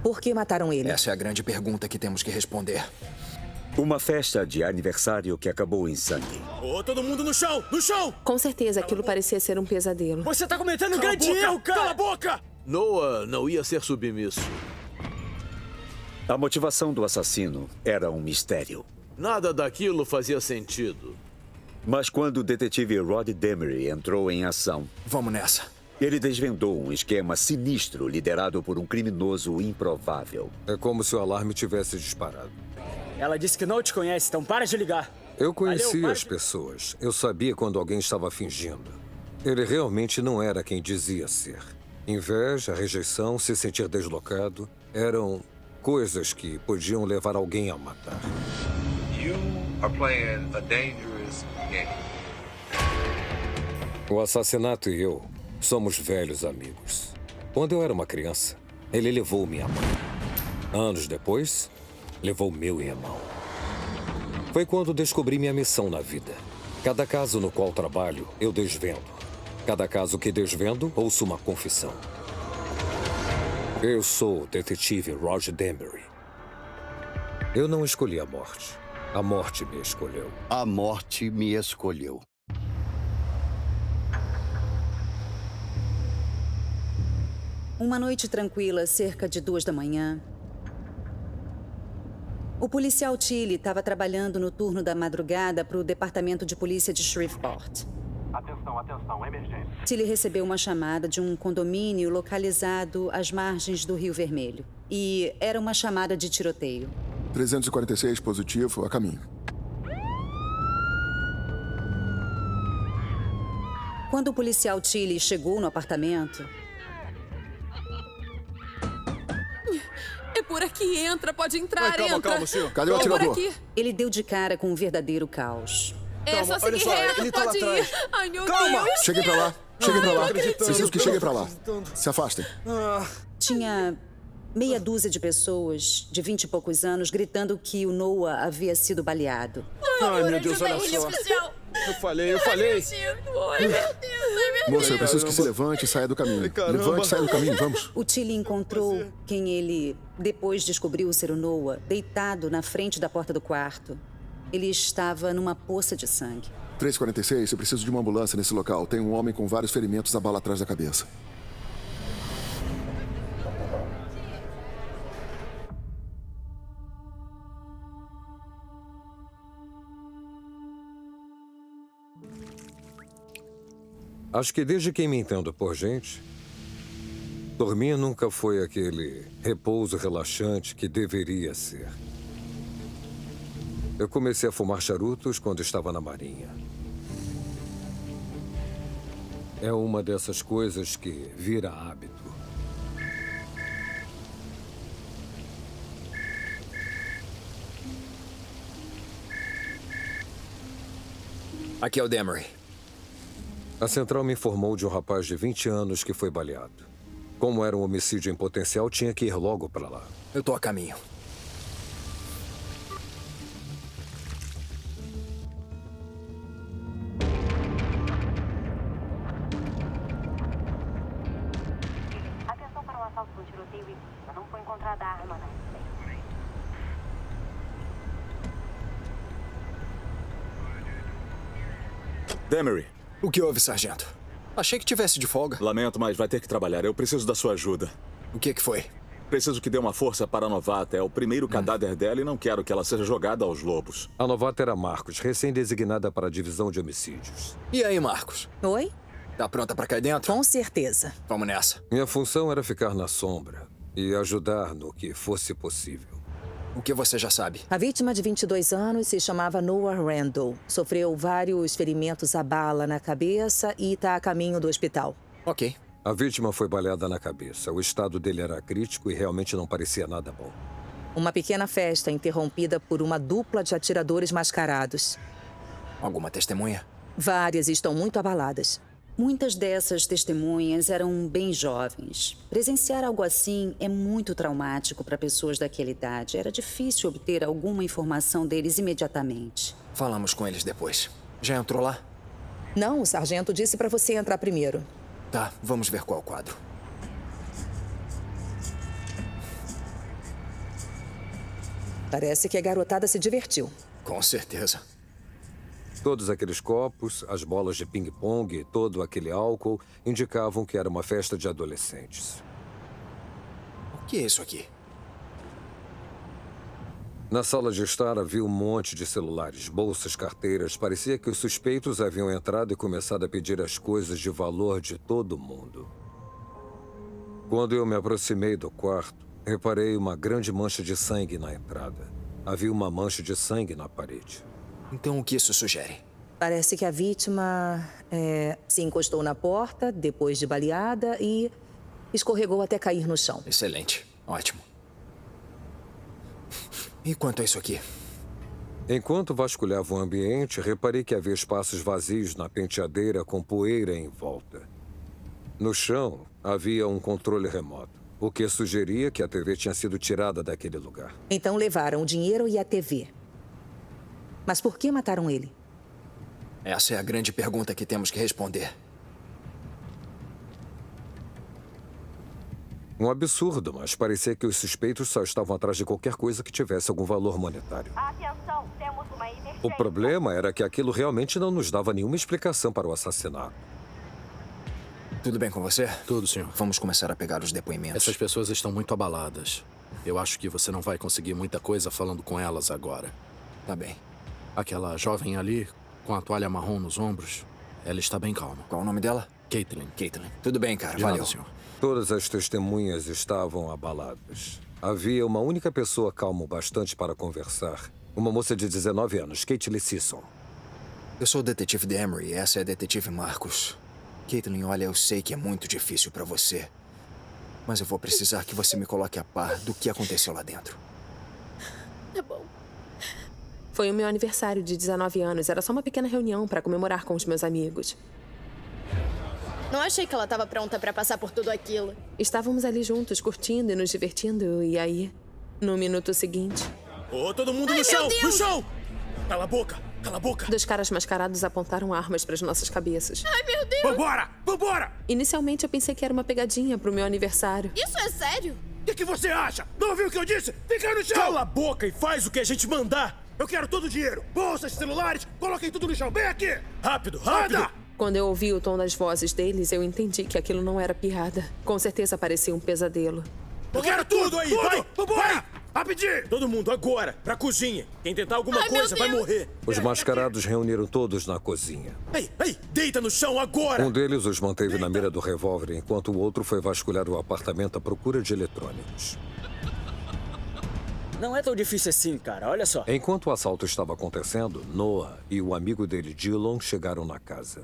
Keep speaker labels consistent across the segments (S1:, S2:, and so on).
S1: Por que mataram ele?
S2: Essa é a grande pergunta que temos que responder.
S3: Uma festa de aniversário que acabou em sangue.
S4: Ô, todo mundo no chão! No chão!
S1: Com certeza, aquilo parecia ser um pesadelo.
S4: Você tá cometendo um grande erro, cara! Cala a boca!
S5: Noah não ia ser submisso.
S3: A motivação do assassino era um mistério.
S5: Nada daquilo fazia sentido.
S3: Mas quando o detetive Rod Demery entrou em ação,
S2: Vamos nessa.
S3: ele desvendou um esquema sinistro liderado por um criminoso improvável.
S6: É como se o alarme tivesse disparado.
S4: Ela disse que não te conhece, então para de ligar.
S6: Eu conhecia
S4: Valeu,
S6: as pessoas. Eu sabia quando alguém estava fingindo. Ele realmente não era quem dizia ser. Inveja, rejeição, se sentir deslocado eram coisas que podiam levar alguém a matar.
S7: You are playing a dangerous game.
S6: O assassinato e eu somos velhos amigos. Quando eu era uma criança, ele levou minha mãe. Anos depois, levou meu irmão. Foi quando descobri minha missão na vida. Cada caso no qual trabalho, eu desvendo. Cada caso que desvendo, ouço uma confissão. Eu sou o detetive Rod Demery. Eu não escolhi a morte. A morte me escolheu.
S8: A morte me escolheu.
S9: Uma noite tranquila, cerca de 2 da manhã. O policial Tilly estava trabalhando no turno da madrugada para o Departamento de Polícia de Shreveport.
S10: Atenção, atenção, emergência.
S9: Tilly recebeu uma chamada de um condomínio localizado às margens do Rio Vermelho. E era uma chamada de tiroteio.
S11: 346 positivo, a caminho.
S9: Quando o policial Tilly chegou no apartamento...
S12: É por aqui, entra, pode entrar,
S4: calma,
S12: entra.
S4: calma, senhor.
S11: Cadê o atirador?
S9: Ele deu de cara com um verdadeiro caos.
S12: É só seguir reto, pode ir. Ai, meu Deus.
S11: Cheguem pra lá. Cheguem pra lá. Preciso que cheguem pra lá. Se afastem.
S9: Tinha meia dúzia de pessoas de 20 e poucos anos gritando que o Noah havia sido baleado.
S4: Ai, meu Deus, olha só. Eu falei.
S12: Ai, meu Deus, ai, meu Deus.
S11: Moça, eu preciso que se levante e saia do caminho. Levante e saia do caminho, vamos.
S9: O Tilly encontrou quem ele depois descobriu ser o Noah, deitado na frente da porta do quarto. Ele estava numa poça de sangue.
S11: 346, eu preciso de uma ambulância nesse local. Tem um homem com vários ferimentos, a bala atrás da cabeça.
S6: Acho que desde que me entendo por gente, dormir nunca foi aquele repouso relaxante que deveria ser. Eu comecei a fumar charutos quando estava na Marinha. É uma dessas coisas que vira hábito.
S2: Aqui é o Demery.
S6: A central me informou de um rapaz de 20 anos que foi baleado. Como era um homicídio em potencial, tinha que ir logo para lá.
S2: Eu tô a caminho.
S10: Atenção para o assalto com tiroteio e não foi encontrada a arma, né?
S13: Demery.
S2: O que houve, sargento? Achei que tivesse de folga.
S13: Lamento, mas vai ter que trabalhar. Eu preciso da sua ajuda.
S2: O que foi?
S13: Preciso que dê uma força para a novata. É o primeiro cadáver dela e não quero que ela seja jogada aos lobos.
S6: A novata era Marcos, recém-designada para a divisão de homicídios.
S2: E aí, Marcos?
S1: Oi?
S2: Tá pronta pra cair dentro?
S1: Com certeza.
S2: Vamos nessa.
S6: Minha função era ficar na sombra e ajudar no que fosse possível.
S2: O que você já sabe?
S1: A vítima de 22 anos se chamava Noah Randall. Sofreu vários ferimentos à bala na cabeça e está a caminho do hospital.
S2: Ok.
S6: A vítima foi baleada na cabeça. O estado dele era crítico e realmente não parecia nada bom.
S1: Uma pequena festa interrompida por uma dupla de atiradores mascarados.
S2: Alguma testemunha?
S1: Várias estão muito abaladas.
S9: Muitas dessas testemunhas eram bem jovens. Presenciar algo assim é muito traumático para pessoas daquela idade. Era difícil obter alguma informação deles imediatamente.
S2: Falamos com eles depois. Já entrou lá?
S1: Não, o sargento disse para você entrar primeiro.
S2: Tá, vamos ver qual quadro.
S1: Parece que a garotada se divertiu.
S2: Com certeza.
S6: Todos aqueles copos, as bolas de ping-pong e todo aquele álcool indicavam que era uma festa de adolescentes.
S2: O que é isso aqui?
S6: Na sala de estar havia um monte de celulares, bolsas, carteiras. Parecia que os suspeitos haviam entrado e começado a pedir as coisas de valor de todo mundo. Quando eu me aproximei do quarto, reparei uma grande mancha de sangue na entrada. Havia uma mancha de sangue na parede.
S2: Então o que isso sugere?
S1: Parece que a vítima se encostou na porta depois de baleada e escorregou até cair no chão.
S2: Excelente. Ótimo. E quanto a isso aqui?
S6: Enquanto vasculhava o ambiente, reparei que havia espaços vazios na penteadeira com poeira em volta. No chão, havia um controle remoto, o que sugeria que a TV tinha sido tirada daquele lugar.
S1: Então levaram o dinheiro e a TV. Mas por que mataram ele?
S2: Essa é a grande pergunta que temos que responder.
S6: Um absurdo, mas parecia que os suspeitos só estavam atrás de qualquer coisa que tivesse algum valor monetário.
S10: Atenção, temos uma emergência.
S6: O problema era que aquilo realmente não nos dava nenhuma explicação para o assassinato.
S2: Tudo bem com você?
S14: Tudo, senhor.
S2: Vamos começar a pegar os depoimentos.
S14: Essas pessoas estão muito abaladas. Eu acho que você não vai conseguir muita coisa falando com elas agora.
S2: Tá bem.
S14: Aquela jovem ali, com a toalha marrom nos ombros, ela está bem calma.
S2: Qual o nome dela?
S14: Caitlin.
S2: Caitlin. Tudo bem, cara.
S14: De
S2: Valeu.
S14: nada, senhor.
S6: Todas as testemunhas estavam abaladas. Havia uma única pessoa calma o bastante para conversar. Uma moça de 19 anos, Caitlin Sisson.
S2: Eu sou o detetive Demery e essa é a detetive Marcos. Caitlin, olha, eu sei que é muito difícil pra você. Mas eu vou precisar que você me coloque a par do que aconteceu lá dentro.
S12: Tá bom. Foi o meu aniversário de 19 anos. Era só uma pequena reunião para comemorar com os meus amigos.
S15: Não achei que ela estava pronta para passar por tudo aquilo.
S12: Estávamos ali juntos, curtindo e nos divertindo. E aí, no minuto seguinte...
S4: Ô, todo mundo no chão! No chão! Cala a boca! Cala a boca!
S12: 2 caras mascarados apontaram armas para as nossas cabeças.
S15: Ai, meu Deus!
S4: Vambora! Vambora!
S12: Inicialmente, eu pensei que era uma pegadinha pro meu aniversário.
S15: Isso é sério?
S4: O que você acha? Não ouviu o que eu disse? Fica no chão! Cala a boca e faz o que a gente mandar! Eu quero todo o dinheiro! Bolsas, celulares, coloquem tudo no chão! Vem aqui! Rápido, rápido!
S15: Anda!
S12: Quando eu ouvi o tom das vozes deles, eu entendi que aquilo não era piada. Com certeza parecia um pesadelo.
S4: Eu quero tudo aí! Vai! Vambora! Rapidinho! Todo mundo, agora! Pra cozinha! Quem tentar alguma coisa vai morrer!
S6: Os mascarados reuniram todos na cozinha.
S4: Ei! Deita no chão agora!
S6: Um deles os manteve na mira do revólver, enquanto o outro foi vasculhar o apartamento à procura de eletrônicos.
S4: Não é tão difícil assim, cara. Olha só.
S6: Enquanto o assalto estava acontecendo, Noah e o amigo dele, Dillon, chegaram na casa.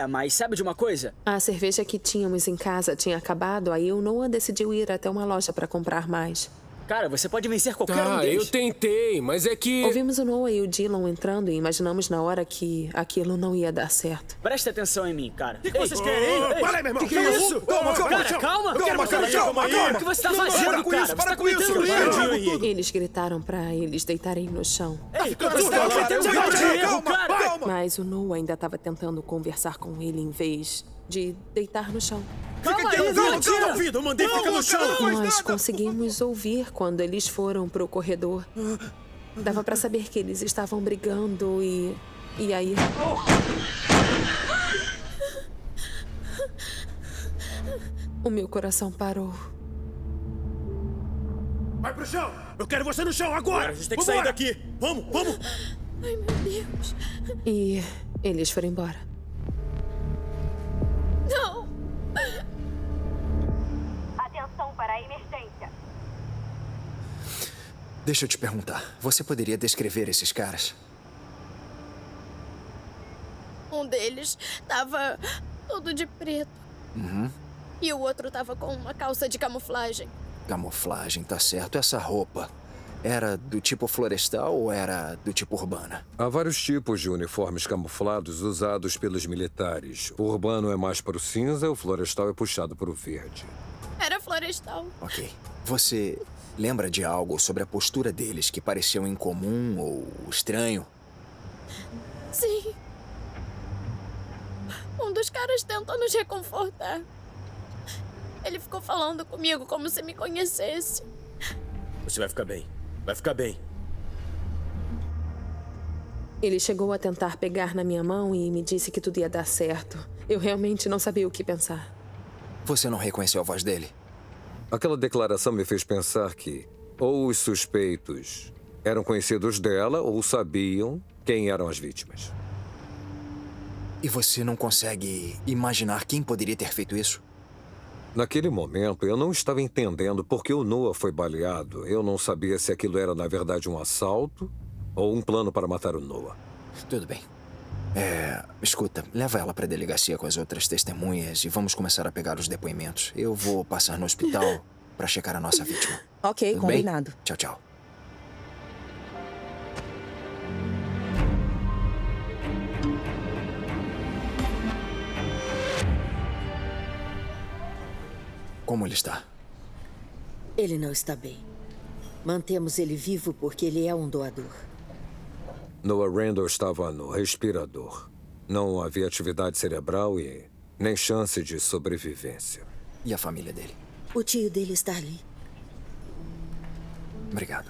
S4: Mas sabe de uma coisa?
S12: A cerveja que tínhamos em casa tinha acabado, aí o Noah decidiu ir até uma loja para comprar mais.
S4: Cara, você pode vencer qualquer um deles.
S16: Eu tentei, mas é que...
S12: Ouvimos o Noah e o Dillon entrando e imaginamos na hora que aquilo não ia dar certo.
S4: Presta atenção em mim, cara. O que vocês querem, hein? Para aí, meu irmão. Que é isso? Calma. Calma. Eu quero botar no chão. O que você tá fazendo, cara? Você tá cometendo erro.
S12: Eles gritaram pra eles deitarem no chão.
S4: Ei, você tá cometendo erro, cara.
S12: Mas o Noah ainda estava tentando conversar com ele em vez de deitar no chão.
S4: Calma, ouvido. Eu mandei ficar no chão.
S12: Nós conseguimos ouvir quando eles foram pro corredor. Dava pra saber que eles estavam brigando e aí... O meu coração parou.
S4: Vai pro chão! Eu quero você no chão agora! A gente tem que sair daqui! Vamos!
S12: Ai, meu Deus! E eles foram embora.
S15: Não!
S10: Atenção para a emergência.
S2: Deixa eu te perguntar. Você poderia descrever esses caras?
S15: Um deles tava todo de preto. E o outro tava com uma calça de camuflagem.
S2: Camuflagem, tá certo. Essa roupa era do tipo florestal ou era do tipo urbana?
S6: Há vários tipos de uniformes camuflados usados pelos militares. O urbano é mais para o cinza, o florestal é puxado para o verde.
S15: Era florestal.
S2: Ok. Você lembra de algo sobre a postura deles que pareceu incomum ou estranho?
S15: Sim. Um dos caras tentou nos reconfortar. Ele ficou falando comigo como se me conhecesse.
S4: Você vai ficar bem. Vai ficar bem.
S12: Ele chegou a tentar pegar na minha mão e me disse que tudo ia dar certo. Eu realmente não sabia o que pensar.
S2: Você não reconheceu a voz dele?
S6: Aquela declaração me fez pensar que ou os suspeitos eram conhecidos dela ou sabiam quem eram as vítimas.
S2: E você não consegue imaginar quem poderia ter feito isso?
S6: Naquele momento, eu não estava entendendo por que o Noah foi baleado. Eu não sabia se aquilo era, na verdade, um assalto ou um plano para matar o Noah.
S2: Tudo bem. Escuta, leva ela para a delegacia com as outras testemunhas e vamos começar a pegar os depoimentos. Eu vou passar no hospital para checar a nossa vítima.
S1: Ok,
S2: Tudo
S1: combinado.
S2: Bem? Tchau, tchau. Como ele está?
S16: Ele não está bem. Mantemos ele vivo porque ele é um doador.
S6: Noah Randall estava no respirador. Não havia atividade cerebral e nem chance de sobrevivência.
S2: E a família dele?
S16: O tio dele está ali.
S2: Obrigado.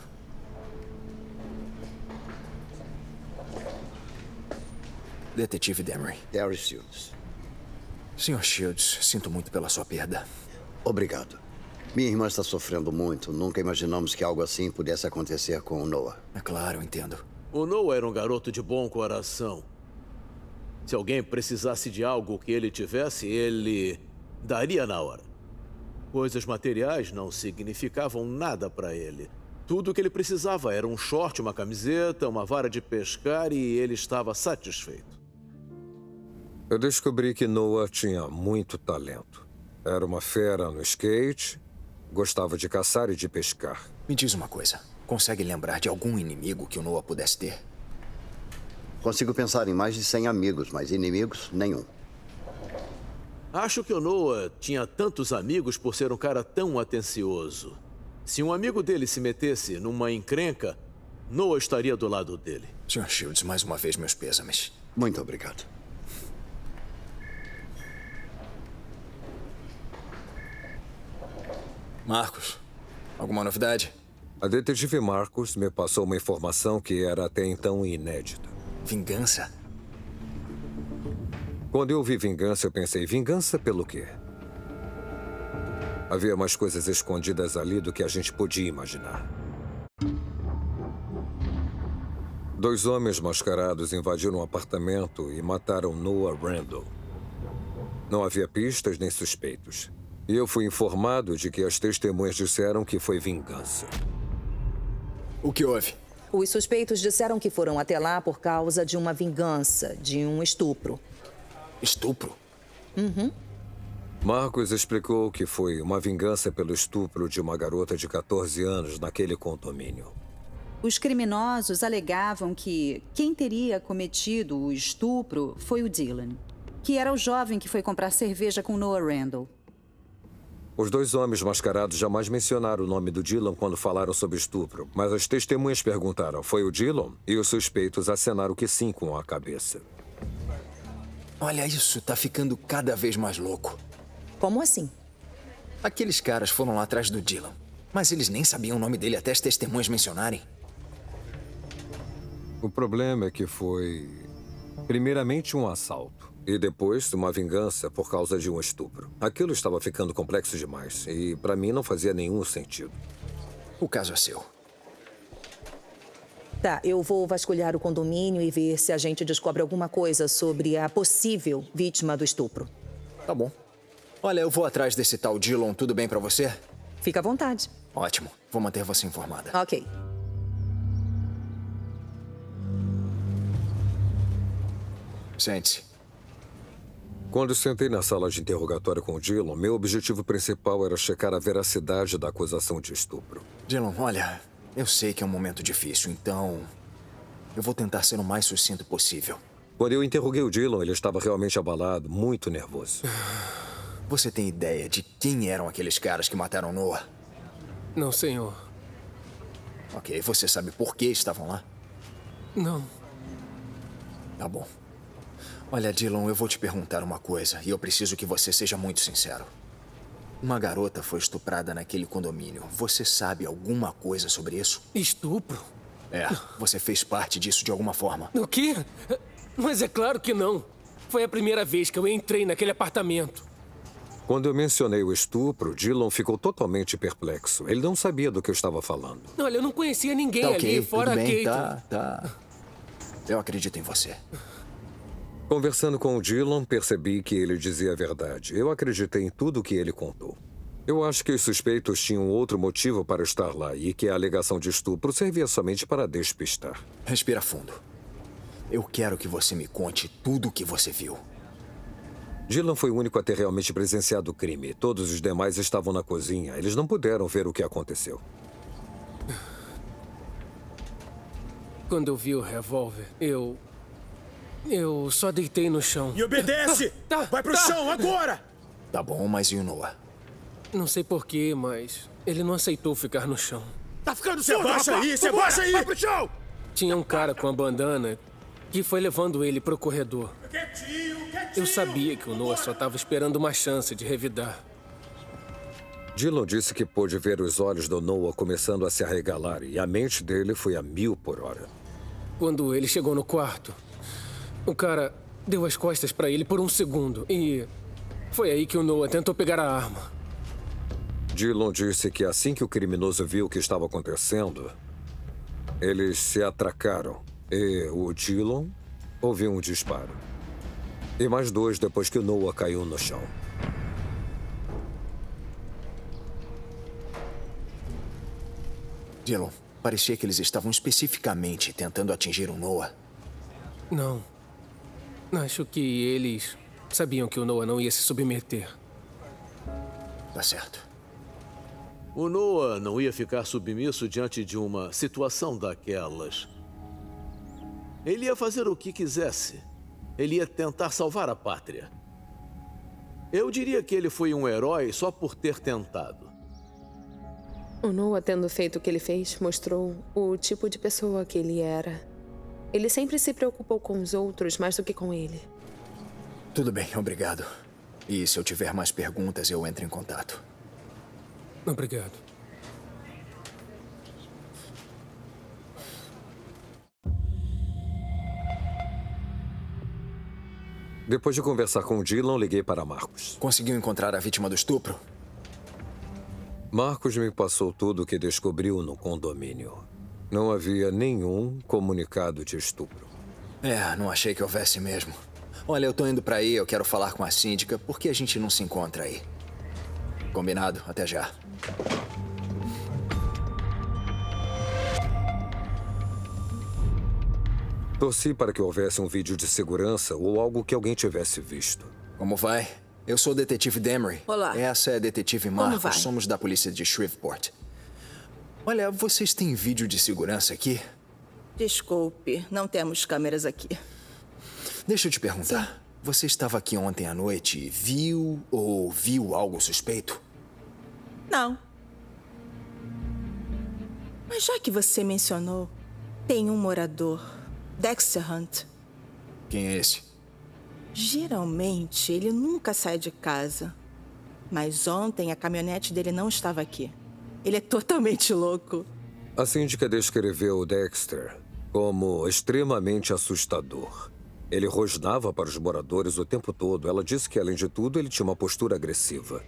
S2: Detetive Demery.
S8: Terry Shields.
S2: Sr. Shields, sinto muito pela sua perda.
S8: Obrigado. Minha irmã está sofrendo muito. Nunca imaginamos que algo assim pudesse acontecer com o Noah.
S2: É claro, eu entendo.
S5: O Noah era um garoto de bom coração. Se alguém precisasse de algo que ele tivesse, ele daria na hora. Coisas materiais não significavam nada para ele. Tudo o que ele precisava era um short, uma camiseta, uma vara de pescar e ele estava satisfeito.
S6: Eu descobri que Noah tinha muito talento. Era uma fera no skate, gostava de caçar e de pescar.
S2: Me diz uma coisa. Consegue lembrar de algum inimigo que o Noah pudesse ter?
S8: Consigo pensar em mais de 100 amigos, mas inimigos, nenhum.
S5: Acho que o Noah tinha tantos amigos por ser um cara tão atencioso. Se um amigo dele se metesse numa encrenca, Noah estaria do lado dele.
S2: Sr. Shields, mais uma vez meus pêsames.
S8: Muito obrigado.
S2: Marcos, alguma novidade?
S6: A detetive Marcos me passou uma informação que era até então inédita.
S2: Vingança?
S6: Quando eu ouvi vingança, eu pensei, vingança pelo quê? Havia mais coisas escondidas ali do que a gente podia imaginar. 2 homens mascarados invadiram um apartamento e mataram Noah Randall. Não havia pistas nem suspeitos. E eu fui informado de que as testemunhas disseram que foi vingança.
S2: O que houve?
S1: Os suspeitos disseram que foram até lá por causa de uma vingança, de um estupro.
S2: Estupro?
S1: Uhum.
S6: Marcos explicou que foi uma vingança pelo estupro de uma garota de 14 anos naquele condomínio.
S9: Os criminosos alegavam que quem teria cometido o estupro foi o Dylan, que era o jovem que foi comprar cerveja com Noah Randall.
S6: Os 2 homens mascarados jamais mencionaram o nome do Dylan quando falaram sobre estupro, mas as testemunhas perguntaram, foi o Dylan? E os suspeitos acenaram que sim com a cabeça.
S2: Olha, isso tá ficando cada vez mais louco.
S1: Como assim?
S2: Aqueles caras foram lá atrás do Dylan, mas eles nem sabiam o nome dele até as testemunhas mencionarem.
S6: O problema é que foi, primeiramente, um assalto. E depois, uma vingança por causa de um estupro. Aquilo estava ficando complexo demais. E, para mim, não fazia nenhum sentido.
S2: O caso é seu.
S1: Tá, eu vou vasculhar o condomínio e ver se a gente descobre alguma coisa sobre a possível vítima do estupro.
S2: Tá bom. Olha, eu vou atrás desse tal Dylan. Tudo bem pra você?
S1: Fica à vontade.
S2: Ótimo. Vou manter você informada.
S1: Ok.
S2: Sente-se.
S6: Quando sentei na sala de interrogatório com o Dylan, meu objetivo principal era checar a veracidade da acusação de estupro.
S2: Dylan, olha, eu sei que é um momento difícil, então eu vou tentar ser o mais sucinto possível.
S6: Quando eu interroguei o Dylan, ele estava realmente abalado, muito nervoso.
S2: Você tem ideia de quem eram aqueles caras que mataram Noah?
S17: Não, senhor.
S2: Ok, você sabe por que estavam lá?
S17: Não.
S2: Tá bom. Olha, Dylan, eu vou te perguntar uma coisa e eu preciso que você seja muito sincero. Uma garota foi estuprada naquele condomínio. Você sabe alguma coisa sobre isso?
S17: Estupro?
S2: É, você fez parte disso de alguma forma.
S17: O quê? Mas é claro que não. Foi a primeira vez que eu entrei naquele apartamento.
S6: Quando eu mencionei o estupro, Dillon ficou totalmente perplexo. Ele não sabia do que eu estava falando.
S17: Olha, eu não conhecia ninguém
S2: Tá
S17: ali,
S2: ok,
S17: fora
S2: tudo
S17: a
S2: bem,
S17: Kate.
S2: tá. Eu acredito em você.
S6: Conversando com o Dillon, percebi que ele dizia a verdade. Eu acreditei em tudo o que ele contou. Eu acho que os suspeitos tinham outro motivo para estar lá e que a alegação de estupro servia somente para despistar.
S2: Respira fundo. Eu quero que você me conte tudo o que você viu.
S6: Dillon foi o único a ter realmente presenciado o crime. Todos os demais estavam na cozinha. Eles não puderam ver o que aconteceu.
S17: Quando eu vi o revólver, eu só deitei no chão.
S4: E obedece! Vai pro chão, agora!
S2: Tá bom, mas e o Noah?
S17: Não sei porquê, mas ele não aceitou ficar no chão.
S4: Tá ficando surdo, rapaz! Você abaixa aí! Vai pro chão!
S17: Tinha um cara com a bandana que foi levando ele pro corredor. Eu sabia que o Noah só estava esperando uma chance de revidar.
S6: Dillon disse que pôde ver os olhos do Noah começando a se arregalar e a mente dele foi a 1000 por hora.
S17: Quando ele chegou no quarto, o cara deu as costas para ele por um segundo e foi aí que o Noah tentou pegar a arma.
S6: Dillon disse que assim que o criminoso viu o que estava acontecendo, eles se atracaram e o Dillon ouviu um disparo. E mais 2 depois que o Noah caiu no chão.
S2: Dillon, parecia que eles estavam especificamente tentando atingir o Noah.
S17: Não. Acho que eles sabiam que o Noah não ia se submeter.
S2: Tá certo.
S5: O Noah não ia ficar submisso diante de uma situação daquelas. Ele ia fazer o que quisesse. Ele ia tentar salvar a pátria. Eu diria que ele foi um herói só por ter tentado.
S12: O Noah, tendo feito o que ele fez, mostrou o tipo de pessoa que ele era. Ele sempre se preocupou com os outros mais do que com ele.
S2: Tudo bem, obrigado. E se eu tiver mais perguntas, eu entro em contato.
S17: Obrigado.
S6: Depois de conversar com o Dillon, liguei para Marcos.
S2: Conseguiu encontrar a vítima do estupro?
S6: Marcos me passou tudo o que descobriu no condomínio. Não havia nenhum comunicado de estupro.
S2: É, não achei que houvesse mesmo. Olha, eu tô indo pra aí, eu quero falar com a síndica. Por que a gente não se encontra aí? Combinado? Até já.
S6: Torci para que houvesse um vídeo de segurança ou algo que alguém tivesse visto.
S2: Como vai? Eu sou o detetive Demery.
S18: Olá.
S2: Essa é a detetive
S18: Como
S2: Marcos.
S18: vai?
S2: Somos da polícia de Shreveport. Olha, vocês têm vídeo de segurança aqui?
S18: Desculpe, não temos câmeras aqui.
S2: Deixa eu te perguntar. Sim. Você estava aqui ontem à noite e viu ou ouviu algo suspeito?
S18: Não. Mas já que você mencionou, tem um morador, Dexter Hunt.
S2: Quem é esse?
S18: Geralmente, ele nunca sai de casa. Mas ontem a caminhonete dele não estava aqui. Ele é totalmente louco.
S6: A síndica descreveu o Dexter como extremamente assustador. Ele rosnava para os moradores o tempo todo. Ela disse que, além de tudo, ele tinha uma postura agressiva.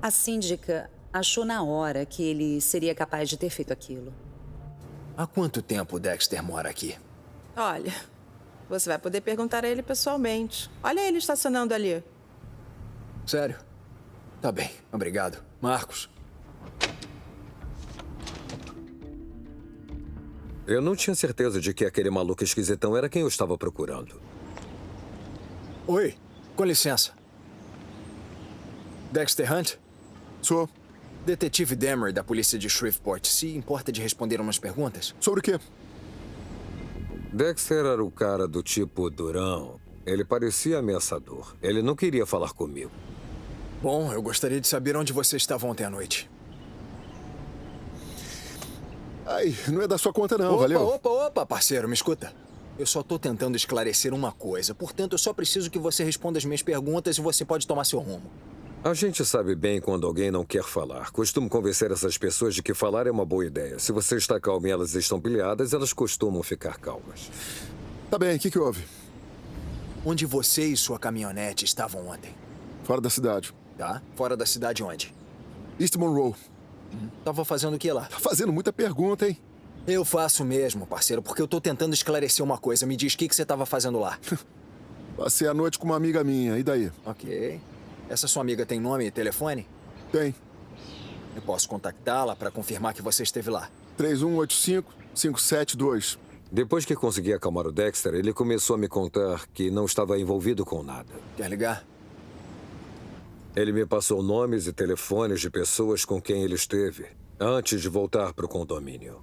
S9: A síndica achou na hora que ele seria capaz de ter feito aquilo.
S2: Há quanto tempo o Dexter mora aqui?
S18: Olha, você vai poder perguntar a ele pessoalmente. Olha ele estacionando ali.
S2: Sério? Tá bem, obrigado. Marcos.
S6: Eu não tinha certeza de que aquele maluco esquisitão era quem eu estava procurando.
S2: Oi, com licença. Dexter Hunt?
S11: Sou.
S2: Detetive Demery, da polícia de Shreveport. Se importa de responder umas perguntas?
S11: Sobre o quê?
S6: Dexter era o cara do tipo durão. Ele parecia ameaçador. Ele não queria falar comigo.
S2: Bom, eu gostaria de saber onde você estava ontem à noite.
S11: Ai, não é da sua conta não,
S2: opa,
S11: valeu?
S2: Opa, parceiro, me escuta. Eu só tô tentando esclarecer uma coisa. Portanto, eu só preciso que você responda as minhas perguntas e você pode tomar seu rumo.
S6: A gente sabe bem quando alguém não quer falar. Costumo convencer essas pessoas de que falar é uma boa ideia. Se você está calmo e elas estão pilhadas, elas costumam ficar calmas.
S11: Tá bem, o que houve?
S2: Onde você e sua caminhonete estavam ontem?
S11: Fora da cidade.
S2: Tá? Fora da cidade onde?
S11: East Monroe.
S2: Tava fazendo o que lá?
S11: Tá fazendo muita pergunta, hein?
S2: Eu faço mesmo, parceiro, porque eu tô tentando esclarecer uma coisa. Me diz o que você tava fazendo lá.
S11: Passei a noite com uma amiga minha, e daí?
S2: Ok. Essa sua amiga tem nome e telefone?
S11: Tem.
S2: Eu posso contactá-la para confirmar que você esteve lá.
S11: 3185-572.
S6: Depois que consegui acalmar o Dexter, ele começou a me contar que não estava envolvido com nada.
S2: Quer ligar?
S6: Ele me passou nomes e telefones de pessoas com quem ele esteve, antes de voltar para o condomínio.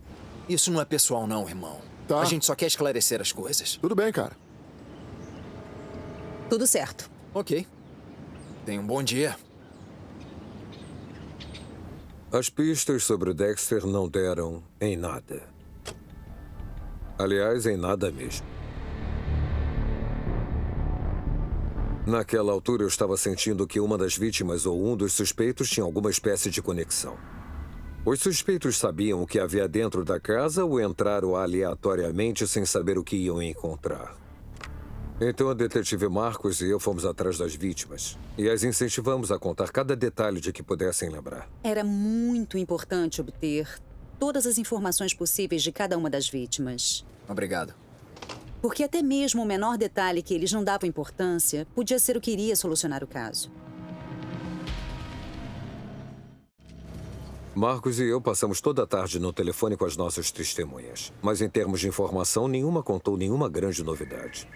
S2: Isso não é pessoal não, irmão.
S11: Tá.
S2: A gente só quer esclarecer as coisas.
S11: Tudo bem, cara.
S1: Tudo certo.
S2: Ok. Tenha um bom dia.
S6: As pistas sobre Dexter não deram em nada. Aliás, em nada mesmo. Naquela altura, eu estava sentindo que uma das vítimas ou um dos suspeitos tinha alguma espécie de conexão. Os suspeitos sabiam o que havia dentro da casa ou entraram aleatoriamente sem saber o que iam encontrar. Então a detetive Marcos e eu fomos atrás das vítimas e as incentivamos a contar cada detalhe de que pudessem lembrar.
S9: Era muito importante obter todas as informações possíveis de cada uma das vítimas.
S2: Obrigado.
S9: Porque até mesmo o menor detalhe que eles não davam importância podia ser o que iria solucionar o caso.
S6: Marcos e eu passamos toda a tarde no telefone com as nossas testemunhas. Mas em termos de informação, nenhuma contou nenhuma grande novidade.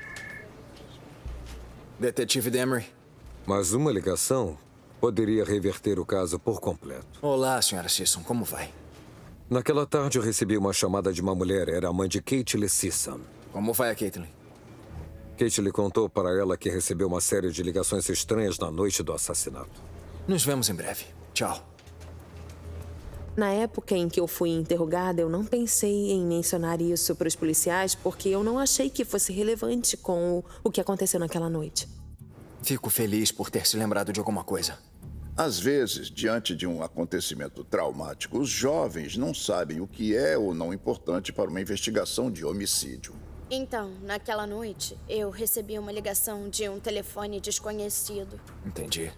S2: Detetive Demery.
S6: Mas uma ligação poderia reverter o caso por completo.
S2: Olá, Sra. Sisson. Como vai?
S6: Naquela tarde eu recebi uma chamada de uma mulher. Era a mãe de Caitlin Sisson.
S2: Como vai a Caitlin?
S6: Caitlin contou para ela que recebeu uma série de ligações estranhas na noite do assassinato.
S2: Nos vemos em breve. Tchau.
S12: Na época em que eu fui interrogada, eu não pensei em mencionar isso para os policiais porque eu não achei que fosse relevante com o que aconteceu naquela noite.
S2: Fico feliz por ter se lembrado de alguma coisa.
S19: Às vezes, diante de um acontecimento traumático, os jovens não sabem o que é ou não importante para uma investigação de homicídio.
S15: Então, naquela noite, eu recebi uma ligação de um telefone desconhecido.
S2: Entendi.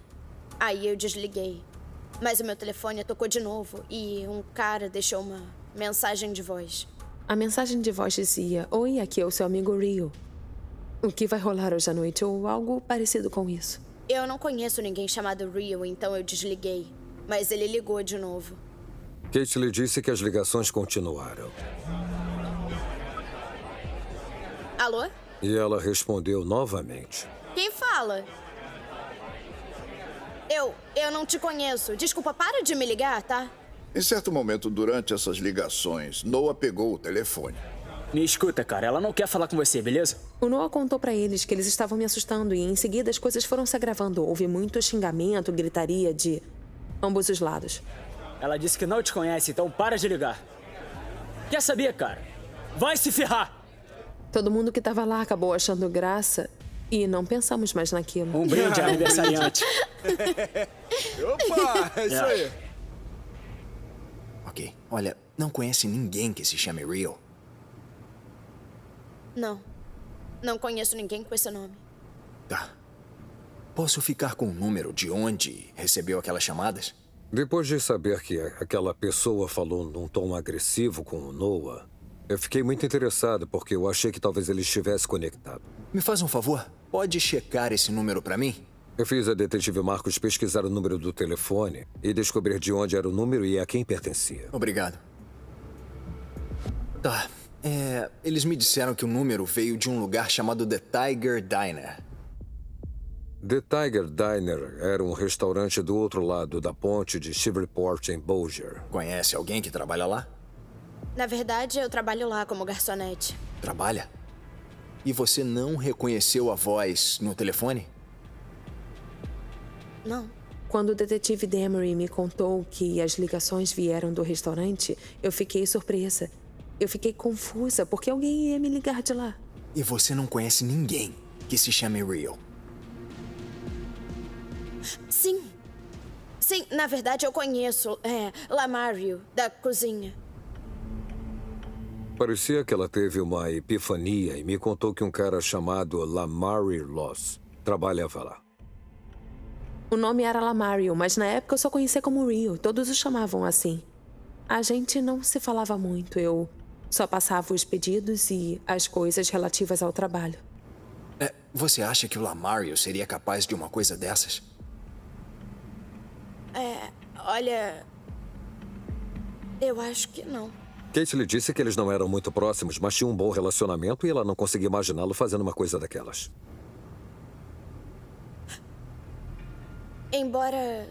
S15: Aí eu desliguei. Mas o meu telefone tocou de novo e um cara deixou uma mensagem de voz.
S12: A mensagem de voz dizia: "Oi, aqui é o seu amigo Rio. O que vai rolar hoje à noite?" Ou algo parecido com isso.
S15: Eu não conheço ninguém chamado Rio, então eu desliguei. Mas ele ligou de novo.
S6: Caitlin disse que as ligações continuaram.
S15: Alô?
S6: E ela respondeu novamente.
S15: Quem fala? Eu não te conheço. Desculpa, para de me ligar, tá?
S19: Em certo momento, durante essas ligações, Noah pegou o telefone.
S20: Me escuta, cara. Ela não quer falar com você, beleza?
S12: O Noah contou pra eles que eles estavam me assustando e em seguida as coisas foram se agravando. Houve muito xingamento, gritaria de ambos os lados.
S20: Ela disse que não te conhece, então para de ligar. Quer saber, cara? Vai se ferrar!
S12: Todo mundo que tava lá acabou achando graça e não pensamos mais naquilo.
S20: Um brinde aniversariante.
S2: Opa, é isso aí. Ok, olha, não conhece ninguém que se chame Rio?
S15: Não. Não conheço ninguém com esse nome.
S2: Tá. Posso ficar com o número de onde recebeu aquelas chamadas?
S6: Depois de saber que aquela pessoa falou num tom agressivo com o Noah, eu fiquei muito interessado porque eu achei que talvez ele estivesse conectado.
S2: Me faz um favor? Pode checar esse número pra mim?
S6: Eu fiz a detetive Marcos pesquisar o número do telefone e descobrir de onde era o número e a quem pertencia.
S2: Obrigado. Tá. Eles me disseram que o número veio de um lugar chamado The Tiger Diner.
S6: The Tiger Diner era um restaurante do outro lado da ponte de Shreveport, em Bossier.
S2: Conhece alguém que trabalha lá?
S15: Na verdade, eu trabalho lá como garçonete.
S2: Trabalha? E você não reconheceu a voz no telefone?
S15: Não.
S12: Quando o detetive Demery me contou que as ligações vieram do restaurante, eu fiquei surpresa. Eu fiquei confusa porque alguém ia me ligar de lá.
S2: E você não conhece ninguém que se chame Rio?
S15: Sim. Sim, na verdade eu conheço. Lamario, da cozinha.
S6: Parecia que ela teve uma epifania e me contou que um cara chamado Lamario Loss trabalhava lá.
S12: O nome era Lamario, mas na época eu só conhecia como Rio. Todos o chamavam assim. A gente não se falava muito. Eu só passava os pedidos e as coisas relativas ao trabalho.
S2: Você acha que o Lamario seria capaz de uma coisa dessas?
S15: Olha... Eu acho que não.
S6: Kate lhe disse que eles não eram muito próximos, mas tinham um bom relacionamento e ela não conseguia imaginá-lo fazendo uma coisa daquelas.
S15: Embora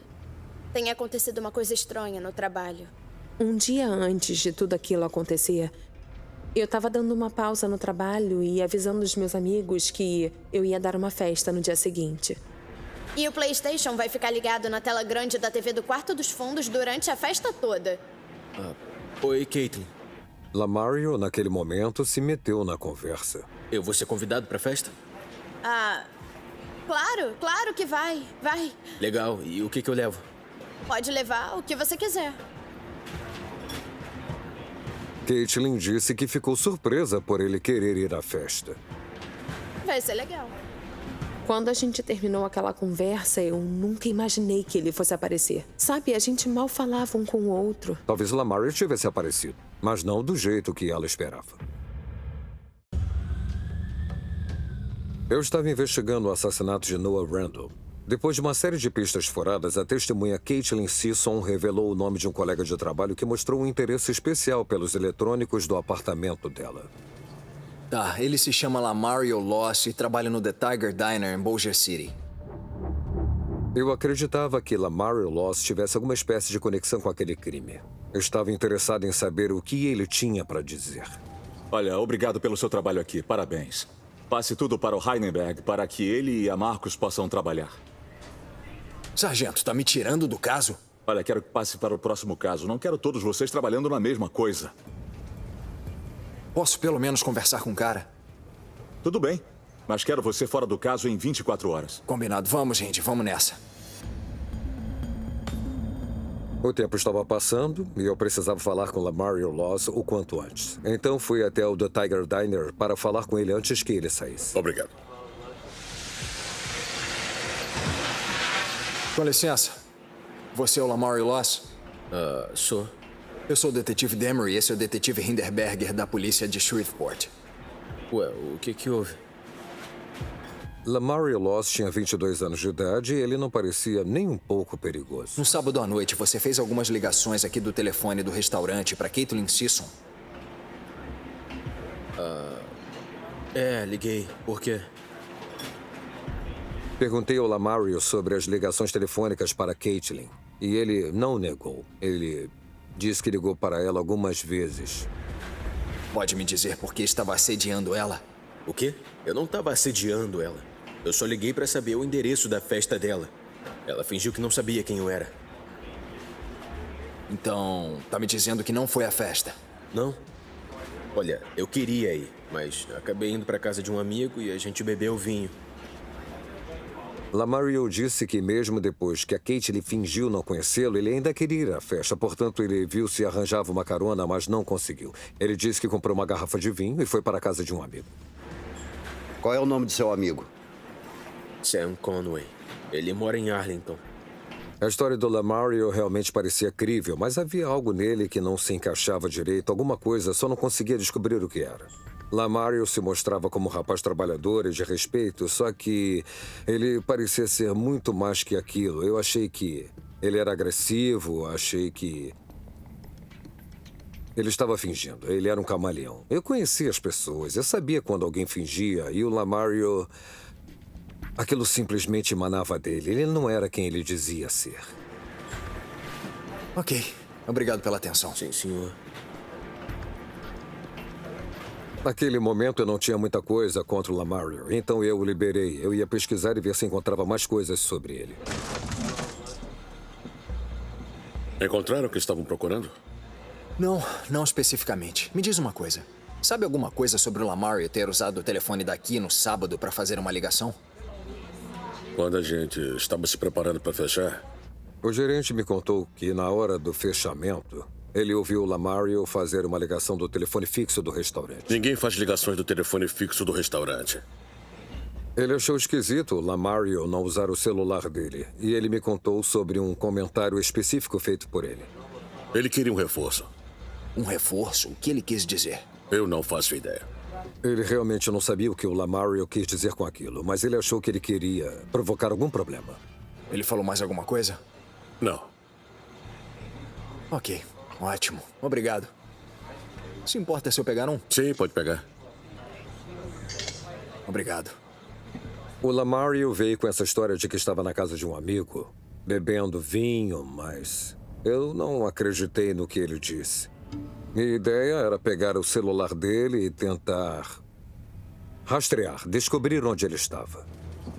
S15: tenha acontecido uma coisa estranha no trabalho.
S12: Um dia antes de tudo aquilo acontecer, eu estava dando uma pausa no trabalho e avisando os meus amigos que eu ia dar uma festa no dia seguinte.
S15: E o PlayStation vai ficar ligado na tela grande da TV do quarto dos fundos durante a festa toda.
S21: Oi, Caitlin.
S6: Lamario, naquele momento, se meteu na conversa.
S21: Eu vou ser convidado pra festa?
S15: Claro que vai. Vai.
S21: Legal. E o que eu levo?
S15: Pode levar o que você quiser.
S6: Caitlin disse que ficou surpresa por ele querer ir à festa.
S15: Vai ser legal.
S12: Quando a gente terminou aquela conversa, eu nunca imaginei que ele fosse aparecer. Sabe, a gente mal falava um com o outro.
S6: Talvez Lamario tivesse aparecido, mas não do jeito que ela esperava. Eu estava investigando o assassinato de Noah Randall. Depois de uma série de pistas furadas, a testemunha Caitlin Sisson revelou o nome de um colega de trabalho que mostrou um interesse especial pelos eletrônicos do apartamento dela.
S2: Ele se chama Lamario Loss e trabalha no The Tiger Diner em Bossier City.
S6: Eu acreditava que Lamario Loss tivesse alguma espécie de conexão com aquele crime. Eu estava interessado em saber o que ele tinha para dizer.
S13: Olha, obrigado pelo seu trabalho aqui. Parabéns. Passe tudo para o Heidenberg para que ele e a Marcos possam trabalhar.
S2: Sargento, tá me tirando do caso?
S13: Olha, quero que passe para o próximo caso. Não quero todos vocês trabalhando na mesma coisa.
S2: Posso pelo menos conversar com o cara?
S13: Tudo bem, mas quero você fora do caso em 24 horas.
S2: Combinado. Vamos, gente. Vamos nessa.
S6: O tempo estava passando e eu precisava falar com Lamario Loss o quanto antes. Então fui até o The Tiger Diner para falar com ele antes que ele saísse.
S22: Obrigado.
S2: Com licença. Você é o Lamario Loss?
S21: Sou.
S2: Eu sou o detetive Demery e esse é o detetive Hinderberger da polícia de Shreveport.
S21: Ué, o que houve?
S6: Lamario Loss tinha 22 anos de idade e ele não parecia nem um pouco perigoso.
S2: No sábado à noite, você fez algumas ligações aqui do telefone do restaurante para Caitlin Sisson?
S21: Liguei. Por quê?
S6: Perguntei ao Lamario sobre as ligações telefônicas para Caitlin e ele não negou. Ele disse que ligou para ela algumas vezes.
S2: Pode me dizer por que estava assediando ela?
S21: O quê? Eu não estava assediando ela. Eu só liguei para saber o endereço da festa dela. Ela fingiu que não sabia quem eu era.
S2: Então, tá me dizendo que não foi à festa?
S21: Não. Olha, eu queria ir, mas acabei indo para casa de um amigo e a gente bebeu vinho.
S6: Lamario disse que mesmo depois que a Caitlin fingiu não conhecê-lo, ele ainda queria ir à festa. Portanto, ele viu se arranjava uma carona, mas não conseguiu. Ele disse que comprou uma garrafa de vinho e foi para a casa de um amigo.
S8: Qual é o nome do seu amigo?
S21: Sam Conway. Ele mora em Arlington.
S6: A história do Lamario realmente parecia crível, mas havia algo nele que não se encaixava direito. Alguma coisa, só não conseguia descobrir o que era. Lamario se mostrava como um rapaz trabalhador e de respeito, só que ele parecia ser muito mais que aquilo. Eu achei que ele era agressivo, achei que ele estava fingindo. Ele era um camaleão. Eu conhecia as pessoas, eu sabia quando alguém fingia, e o Lamario, aquilo simplesmente emanava dele. Ele não era quem ele dizia ser.
S2: Ok. Obrigado pela atenção.
S21: Sim, senhor.
S6: Naquele momento eu não tinha muita coisa contra o Lamario, então eu o liberei. Eu ia pesquisar e ver se encontrava mais coisas sobre ele.
S22: Encontraram o que estavam procurando?
S2: Não especificamente. Me diz uma coisa. Sabe alguma coisa sobre o Lamario ter usado o telefone daqui no sábado para fazer uma ligação?
S22: Quando a gente estava se preparando para fechar.
S6: O gerente me contou que, na hora do fechamento, ele ouviu Lamario fazer uma ligação do telefone fixo do restaurante.
S22: Ninguém faz ligações do telefone fixo do restaurante.
S6: Ele achou esquisito Lamario não usar o celular dele. E ele me contou sobre um comentário específico feito por ele.
S22: Ele queria um reforço.
S2: Um reforço? O que ele quis dizer?
S22: Eu não faço ideia.
S6: Ele realmente não sabia o que o Lamario quis dizer com aquilo, mas ele achou que ele queria provocar algum problema.
S2: Ele falou mais alguma coisa?
S22: Não.
S2: Ok, ótimo. Obrigado. Se importa se eu pegar um?
S22: Sim, pode pegar.
S2: Obrigado.
S6: O Lamario veio com essa história de que estava na casa de um amigo, bebendo vinho, mas eu não acreditei no que ele disse. Minha ideia era pegar o celular dele e tentar rastrear, descobrir onde ele estava.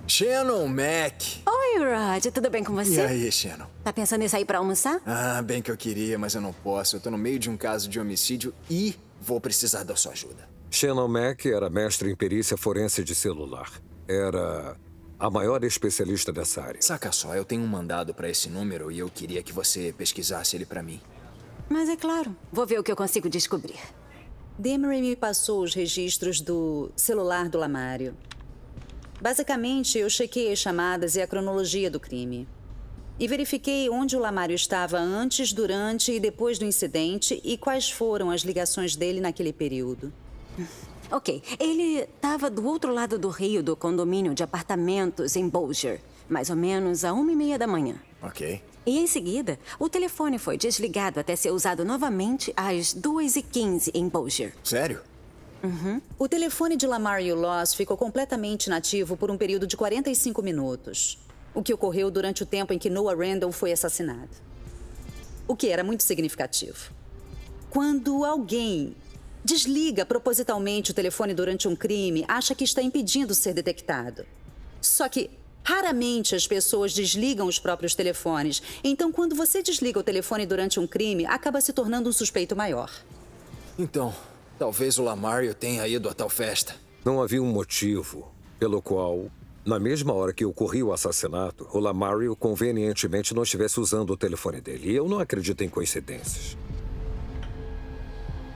S2: Shannon Mac.
S3: Oi, Rod. Tudo bem com você?
S2: E aí, Shannon?
S3: Tá pensando em sair pra almoçar?
S2: Ah, bem que eu queria, mas eu não posso. Eu tô no meio de um caso de homicídio e vou precisar da sua ajuda.
S6: Shannon Mac era mestre em perícia forense de celular. Era a maior especialista dessa área.
S2: Saca só, eu tenho um mandado pra esse número e eu queria que você pesquisasse ele pra mim.
S3: Mas é claro. Vou ver o que eu consigo descobrir.
S9: Demery me passou os registros do celular do Lamario. Basicamente, eu chequei as chamadas e a cronologia do crime. E verifiquei onde o Lamario estava antes, durante e depois do incidente e quais foram as ligações dele naquele período.
S3: Ok, ele estava do outro lado do rio do condomínio de apartamentos em Bossier, mais ou menos às 1h30 da manhã.
S2: Ok.
S3: E em seguida, o telefone foi desligado até ser usado novamente às 2h15 em Bossier.
S2: Sério?
S9: Uhum. O telefone de Lamario Loss ficou completamente inativo por um período de 45 minutos, o que ocorreu durante o tempo em que Noah Randall foi assassinado. O que era muito significativo. Quando alguém desliga propositalmente o telefone durante um crime, acha que está impedindo ser detectado. Só que raramente as pessoas desligam os próprios telefones. Então, quando você desliga o telefone durante um crime, acaba se tornando um suspeito maior.
S2: Então, talvez o Lamario tenha ido a tal festa.
S6: Não havia um motivo pelo qual, na mesma hora que ocorria o assassinato, o Lamario convenientemente não estivesse usando o telefone dele. E eu não acredito em coincidências.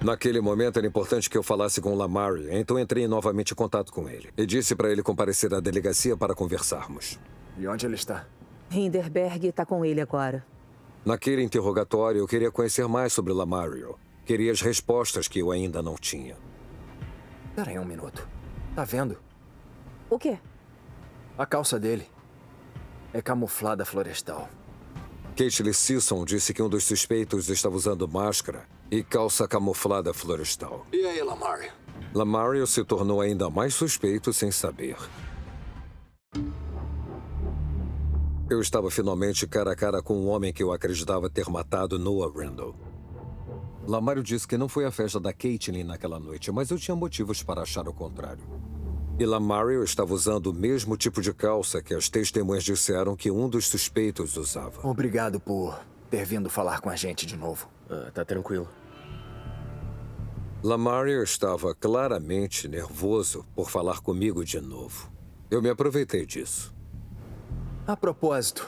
S6: Naquele momento era importante que eu falasse com o Lamario, então entrei novamente em contato com ele. E disse para ele comparecer à delegacia para conversarmos.
S2: E onde ele está?
S1: Hinderberg está com ele agora.
S6: Naquele interrogatório, eu queria conhecer mais sobre o Lamario. Queria as respostas que eu ainda não tinha.
S2: Espera aí um minuto. Tá vendo?
S1: O quê?
S2: A calça dele é camuflada florestal.
S6: Caitlin Sisson disse que um dos suspeitos estava usando máscara e calça camuflada florestal.
S2: E aí, Lamario?
S6: Lamario se tornou ainda mais suspeito sem saber. Eu estava finalmente cara a cara com um homem que eu acreditava ter matado Noah Randall. Lamario disse que não foi à festa da Caitlin naquela noite, mas eu tinha motivos para achar o contrário. E Lamario estava usando o mesmo tipo de calça que as testemunhas disseram que um dos suspeitos usava.
S2: Obrigado por ter vindo falar com a gente de novo.
S21: Tá tranquilo.
S6: Lamario estava claramente nervoso por falar comigo de novo. Eu me aproveitei disso.
S2: A propósito,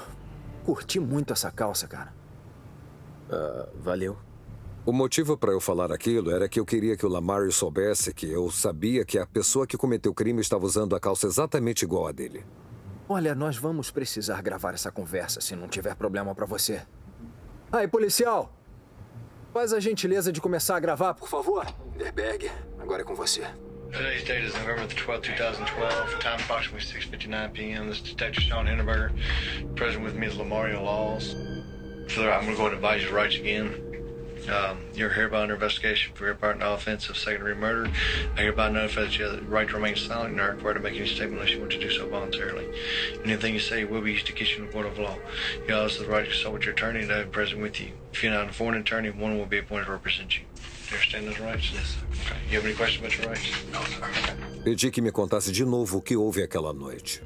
S2: curti muito essa calça, cara.
S21: Valeu.
S6: O motivo para eu falar aquilo era que eu queria que o Lamario soubesse que eu sabia que a pessoa que cometeu o crime estava usando a calça exatamente igual a dele.
S2: Olha, nós vamos precisar gravar essa conversa se não tiver problema para você. Aí, policial! Faz a gentileza de começar a gravar, por favor. Hinderberg, agora é com você.
S7: Today's date is November the 12th, 2012. Time approximately 6:59 p.m. This is Detective Sean Hindenberger. Present with me is Lamario Laws. Further, I'm going to go and advise your rights again. You're hereby under investigation for your part in the offense of secondary murder. I hereby notify that you have the right to remain silent and are required to make any statement unless you want to do so voluntarily. Anything you say will be used against you in a court of law. You also have the right to consult with your attorney and have him present with you. If you're not informed attorney, one will be appointed to represent you. Do you understand those rights? Yes, sir. Okay. You have any questions about your rights? No, sir. Okay.
S6: Pedi que me contasse de novo o que houve aquela noite.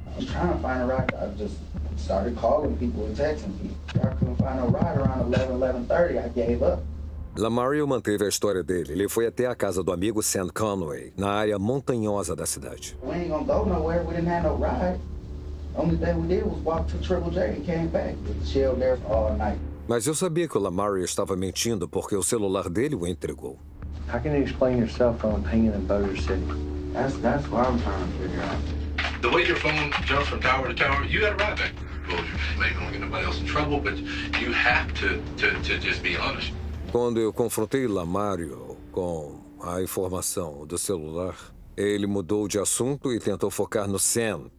S23: I was trying to find a ride. I just started calling people and texting people. I couldn't find no ride around 11:30. I gave up.
S6: Lamario manteve a história dele. Ele foi até a casa do amigo Sam Conway, na área montanhosa da cidade.
S23: We ain't gonna go nowhere. We didn't have no ride. Only thing we did was walk to Triple J and came back. Chilled there all night.
S6: Mas eu sabia que o Lamar estava mentindo porque o celular dele o entregou.
S23: How can you explain your cell phone pinging in Bossier City? That's what I'm trying to figure out.
S10: The way your phone jumps from tower to tower, you got to ride back. Maybe don't get nobody else in trouble, but you have to just be honest.
S6: Quando eu confrontei Lamario com a informação do celular, ele mudou de assunto e tentou focar no Sam.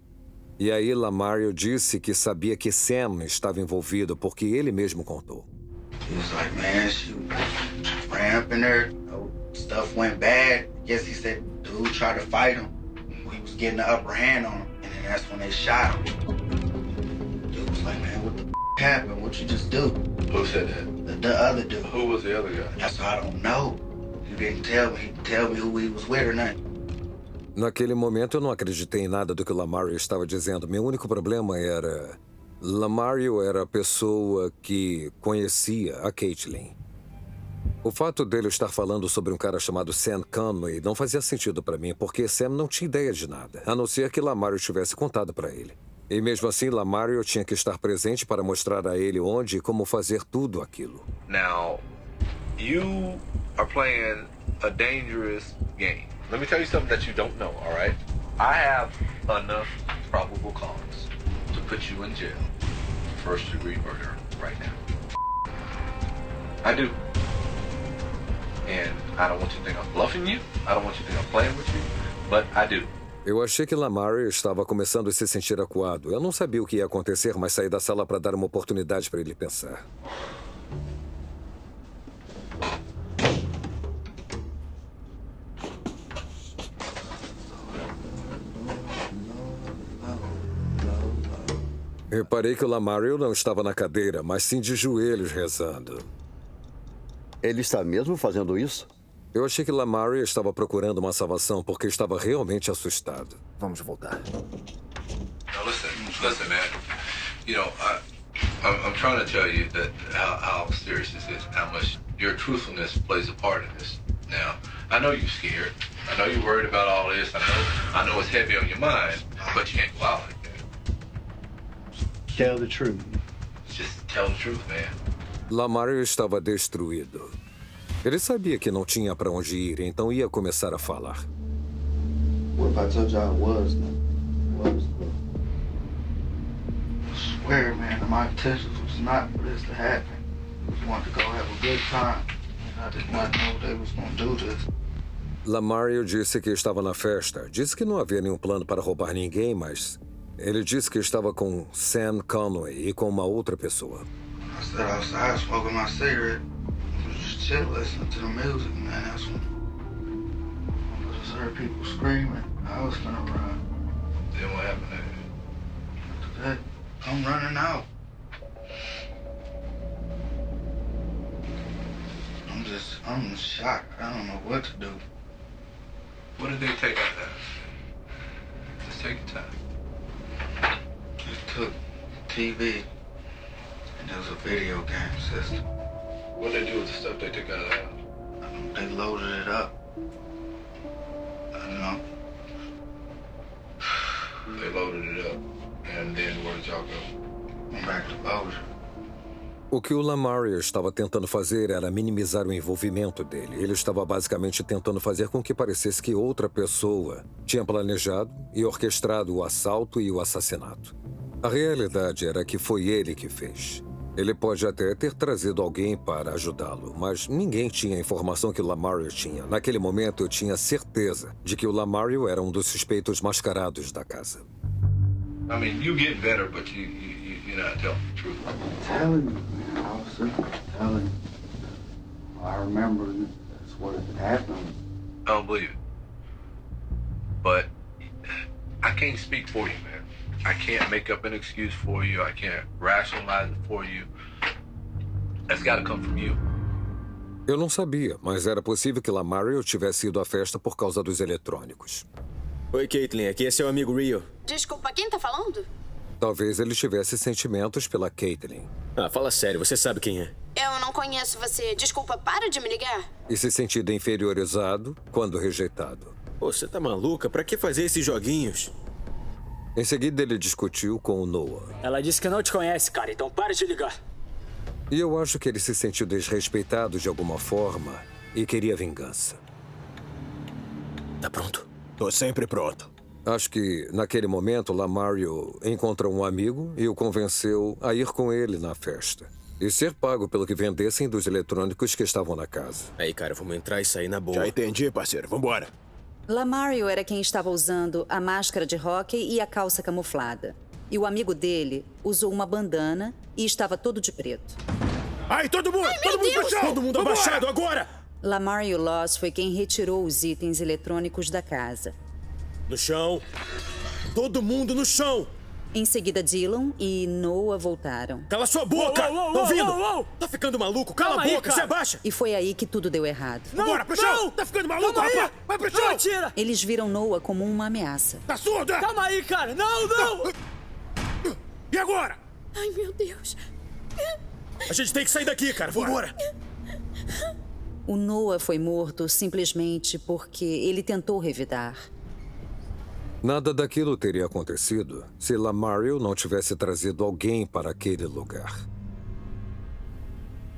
S6: E aí Lamario disse que sabia que Sam estava envolvido porque ele mesmo contou.
S23: He was like, man, she ran up in there, stuff went bad. Guess he said dude tried to fight him. He was getting the upper hand on him, and then that's when they shot him. Dude was like, man, what the happened? What you just do?
S10: Who said that?
S23: The other dude.
S10: Who was the other guy?
S23: That's what I don't know. You didn't tell me who he was with or nothing.
S6: Naquele momento eu não acreditei em nada do que o Lamario estava dizendo. Meu único problema era... Lamario era a pessoa que conhecia a Caitlin. O fato dele estar falando sobre um cara chamado Sam Conway não fazia sentido para mim, porque Sam não tinha ideia de nada, a não ser que Lamario tivesse contado para ele. E mesmo assim, Lamario tinha que estar presente para mostrar a ele onde e como fazer tudo aquilo.
S10: Now, you are playing a dangerous game. Let me tell you something that you don't know, all right? I have enough probable cause to put you in jail for first-degree murder right now. I do. And I don't want you to think I'm bluffing you. I don't want you to think I'm playing with you. But I do.
S6: Eu achei que Lamario estava começando a se sentir acuado. Eu não sabia o que ia acontecer, mas saí da sala para dar uma oportunidade para ele pensar. Reparei que o Lamario não estava na cadeira, mas sim de joelhos rezando.
S8: Ele está mesmo fazendo isso?
S6: Eu achei que Lamario estava procurando uma salvação porque estava realmente assustado.
S2: Vamos voltar.
S10: Now listen, man. You know, I'm trying to tell you that how serious this is, how much your truthfulness plays a part in this. Now, I know you're scared. I know you're worried about all this. I know it's heavy on your mind, but you can't go out like that.
S23: Tell the truth.
S10: Just tell the truth, man.
S6: Lamario estava destruído. Ele sabia que não tinha para onde ir, então ia começar a falar.
S23: What if I told you I was? I swear, man, my intentions was not for this to happen. I just wanted to go have a good time. I did not know they was going to do this.
S6: Lamario disse que estava na festa. Disse que não havia nenhum plano para roubar ninguém, mas ele disse que estava com Sam Conway e com uma outra pessoa.
S23: I stood outside smoking my cigarette. I was just chill listening to the music, man. That's when I just heard people screaming. I was gonna run.
S10: Then what happened
S23: After that, I'm running out. I'm in shock. I don't know what to do.
S10: What did they take out there? Just take your time.
S23: They took TV. And there was a video game system.
S10: What did they do with the stuff they took out of the house?
S23: They loaded it up. I don't know.
S10: They loaded it up. And then where did y'all go?
S23: Went back to Bossier.
S6: O que o Lamario estava tentando fazer era minimizar o envolvimento dele. Ele estava basicamente tentando fazer com que parecesse que outra pessoa tinha planejado e orquestrado o assalto e o assassinato. A realidade era que foi ele que fez. Ele pode até ter trazido alguém para ajudá-lo, mas ninguém tinha a informação que o Lamario tinha. Naquele momento, eu tinha certeza de que o Lamario era um dos suspeitos mascarados da casa.
S10: I mean, you get better, but you're not telling the truth.
S23: I'm telling you, man, officer. I'm telling you. I remember that's what happened.
S10: I don't believe it. But I can't speak for you, man. I can't make up an excuse for you. I can't rationalize it for you. That's got to come from you.
S6: Eu não sabia, mas era possível que Lamario tivesse ido à festa por causa dos eletrônicos.
S21: Oi, Caitlin. Aqui é seu amigo Rio.
S15: Desculpa, quem tá falando?
S6: Talvez ele tivesse sentimentos pela Caitlin.
S21: Ah, fala sério. Você sabe quem é.
S15: Eu não conheço você. Desculpa, para de me ligar.
S6: E se sentido inferiorizado quando rejeitado.
S21: Pô, você tá maluca? Pra que fazer esses joguinhos?
S6: Em seguida, ele discutiu com o Noah.
S20: Ela disse que não te conhece, cara, então pare de ligar.
S6: E eu acho que ele se sentiu desrespeitado de alguma forma e queria vingança.
S21: Tá pronto?
S22: Tô sempre pronto.
S6: Acho que, naquele momento, Lamario encontrou um amigo e o convenceu a ir com ele na festa. E ser pago pelo que vendessem dos eletrônicos que estavam na casa.
S21: Aí, cara, vamos entrar e sair na boa.
S22: Já entendi, parceiro. Vambora.
S9: Lamario era quem estava usando a máscara de hóquei e a calça camuflada. E o amigo dele usou uma bandana e estava todo de preto.
S22: Ai, todo mundo! Todo mundo pro chão!
S21: Todo mundo abaixado agora!
S9: Lamario Loss foi quem retirou os itens eletrônicos da casa.
S21: No chão! Todo mundo no chão!
S9: Em seguida, Dylan e Noah voltaram.
S21: Cala sua boca! Tá ouvindo? Tá ficando maluco? Cala a boca, se abaixa!
S9: E foi aí que tudo deu errado.
S21: Bora pro chão! Tá ficando maluco, rapaz? Vai pro chão!
S20: Não atira!
S9: Eles viram Noah como uma ameaça.
S22: Tá surda?
S20: Calma aí, cara! Não!
S22: E agora?
S15: Ai, meu Deus.
S21: A gente tem que sair daqui, cara. Vambora!
S9: O Noah foi morto simplesmente porque ele tentou revidar.
S6: Nada daquilo teria acontecido se Lamario não tivesse trazido alguém para aquele lugar.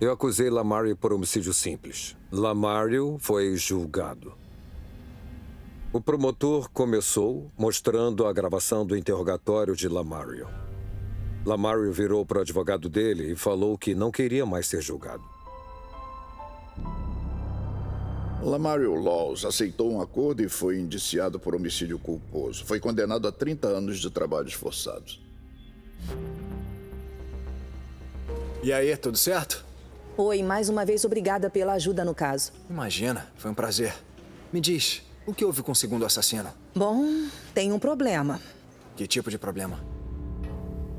S6: Eu acusei Lamario por homicídio simples. Lamario foi julgado. O promotor começou mostrando a gravação do interrogatório de Lamario. Lamario virou para o advogado dele e falou que não queria mais ser julgado.
S19: Lamario Laws aceitou um acordo e foi indiciado por homicídio culposo. Foi condenado a 30 anos de trabalhos forçados.
S2: E aí, tudo certo?
S1: Oi, mais uma vez obrigada pela ajuda no caso.
S2: Imagina, foi um prazer. Me diz, o que houve com o segundo assassino?
S1: Bom, tem um problema.
S2: Que tipo de problema?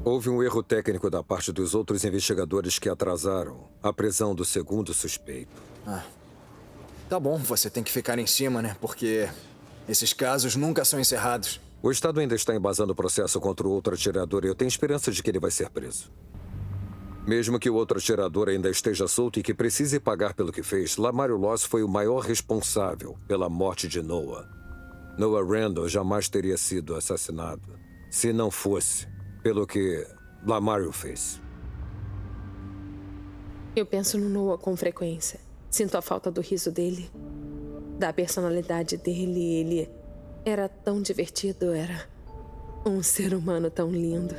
S6: Houve um erro técnico da parte dos outros investigadores que atrasaram a prisão do segundo suspeito.
S2: Tá bom, você tem que ficar em cima, né? Porque esses casos nunca são encerrados.
S6: O Estado ainda está embasando o processo contra o outro atirador e eu tenho esperança de que ele vai ser preso. Mesmo que o outro atirador ainda esteja solto e que precise pagar pelo que fez, Lamario Loss foi o maior responsável pela morte de Noah. Noah Randall jamais teria sido assassinado se não fosse pelo que Lamario fez.
S12: Eu penso no Noah com frequência. Sinto a falta do riso dele, da personalidade dele. Ele era tão divertido, era um ser humano tão lindo.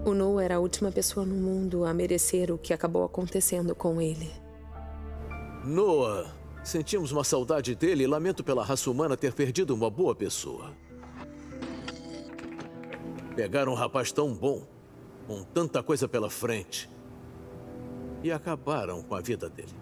S12: O Noah era a última pessoa no mundo a merecer o que acabou acontecendo com ele.
S5: Noah, sentimos uma saudade dele e lamento pela raça humana ter perdido uma boa pessoa. Pegaram um rapaz tão bom, com tanta coisa pela frente, e acabaram com a vida dele.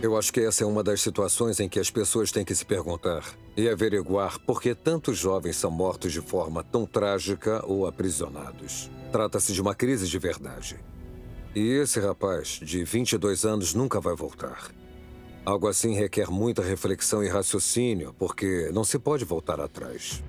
S6: Eu acho que essa é uma das situações em que as pessoas têm que se perguntar e averiguar por que tantos jovens são mortos de forma tão trágica ou aprisionados. Trata-se de uma crise de verdade. E esse rapaz, de 22 anos, nunca vai voltar. Algo assim requer muita reflexão e raciocínio, porque não se pode voltar atrás.